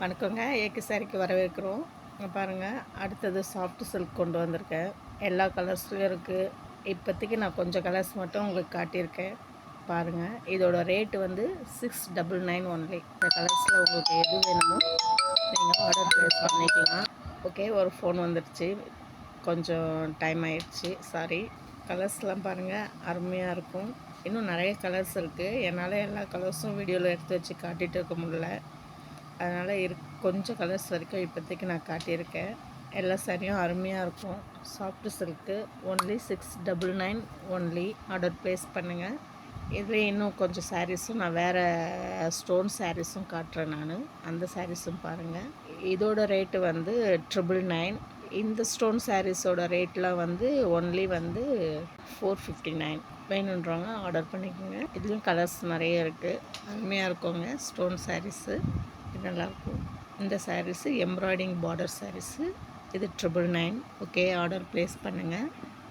வணக்கங்க. ஏக்கு சாரிக்கு வரவேற்கிறோம். இங்க பாருங்கள், அடுத்தது சாஃப்ட் சில்க் கொண்டு வந்திருக்கேன். எல்லா கலர்ஸ்லையும் இருக்குது. இப்போதைக்கு நான் கொஞ்சம் கலர்ஸ் மட்டும் உங்களுக்கு காட்டியிருக்கேன். பாருங்கள், இதோட ரேட்டு வந்து 699 ஒன்லி. இந்த கலர்ஸில் உங்களுக்கு எது வேணுமோ நீங்கள் ஆர்டர் ப்ளேஸ் பண்ணிக்கலாம். ஓகே, ஒரு ஃபோன் வந்துடுச்சு, கொஞ்சம் டைம் ஆயிடுச்சு, சாரி. கலர்ஸ்லாம் பாருங்கள், அருமையாக இருக்கும். இன்னும் நிறைய கலர்ஸ் இருக்குது. என்னால் எல்லா கலர்ஸும் வீடியோவில் எடுத்து வச்சு காட்டிகிட்டு இருக்க முடியல. அதனால் கொஞ்சம் கலர்ஸ் வரைக்கும் இப்போதைக்கு நான் காட்டியிருக்கேன். எல்லா சாரியும் அருமையாக இருக்கும். Soft silk only 699 only. Order place பண்ணுங்கள். இதில் இன்னும் கொஞ்சம் சாரீஸும் நான் வேறு ஸ்டோன் சாரீஸும் காட்டுறேன். நான் அந்த சாரீஸும் பாருங்கள். இதோட ரேட்டு வந்து 999. இந்த ஸ்டோன் சாரீஸோட ரேட்லாம் வந்து ஒன்லி வந்து 459. வேணுன்றவங்க ஆர்டர் பண்ணிக்கோங்க. இதுலேயும் கலர்ஸ் நிறைய இருக்குது. அருமையாக இருக்குங்க ஸ்டோன் சாரீஸு. இது நல்லாயிருக்கும். இந்த சாரீஸு எம்ப்ராய்டிங் பார்டர் சாரீஸு. இது 999. ஓகே, ஆர்டர் ப்ளேஸ் பண்ணுங்கள்.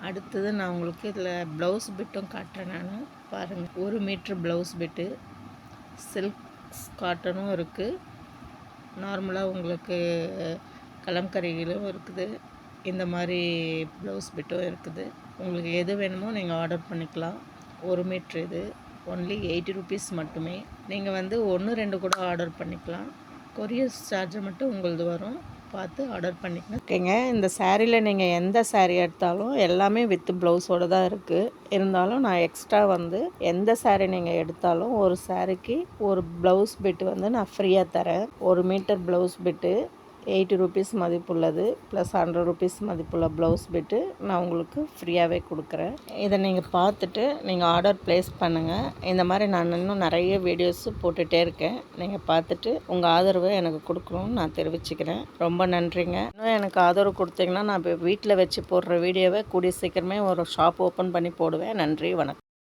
அடுத்தது நான் உங்களுக்கு இதில் ப்ளவுஸ் பிட்டும் காட்டுறேன். நான் பாருங்கள், 1 மீட்ரு ப்ளவுஸ் பிட்டு. சில்க் காட்டனும் இருக்குது, நார்மலாக உங்களுக்கு கலம்கரிகளும் இருக்குது. இந்த மாதிரி ப்ளவுஸ் பிட்டும் இருக்குது. உங்களுக்கு எது வேணுமோ நீங்கள் ஆர்டர் பண்ணிக்கலாம். 1 மீட்ரு இது ஒன்லி 80 ருபீஸ் மட்டுமே. நீங்கள் வந்து 1 2 கூட ஆர்டர் பண்ணிக்கலாம். கொரியர் சார்ஜ் மட்டும் உங்களது வரும், பார்த்து ஆர்டர் பண்ணிக்கலாம். ஓகேங்க, இந்த சாரியில் நீங்கள் எந்த சாரீ எடுத்தாலும் எல்லாமே வித் ப்ளவுஸோடு தான் இருக்குது. இருந்தாலும் நான் எக்ஸ்ட்ரா வந்து எந்த சாரீ நீங்கள் எடுத்தாலும் ஒரு சாரீக்கு ஒரு ப்ளவுஸ் பிட்டு வந்து நான் ஃப்ரீயாக தரேன். 1 மீட்டர் ப்ளவுஸ் பிட்டு 80 ருபீஸ் மதிப்புள்ளது, ப்ளஸ் 100 ருபீஸ் மதிப்புள்ள ப்ளவுஸ் பிட்டு நான் உங்களுக்கு ஃப்ரீயாகவே கொடுக்குறேன். இதை நீங்கள் பார்த்துட்டு நீங்கள் ஆர்டர் ப்ளேஸ் பண்ணுங்கள். இந்த மாதிரி நான் இன்னும் நிறைய வீடியோஸு போட்டுகிட்டே இருக்கேன். நீங்கள் பார்த்துட்டு உங்கள் ஆதரவை எனக்கு கொடுக்கணும்னு நான் தெரிவிச்சுக்கிறேன். ரொம்ப நன்றிங்க. இன்னும் எனக்கு ஆதரவு கொடுத்தீங்கன்னா நான் இப்போ வீட்டில் வச்சு போடுற வீடியோவை கூடிய சீக்கிரமே ஒரு ஷாப் ஓப்பன் பண்ணி போடுவேன். நன்றி, வணக்கம்.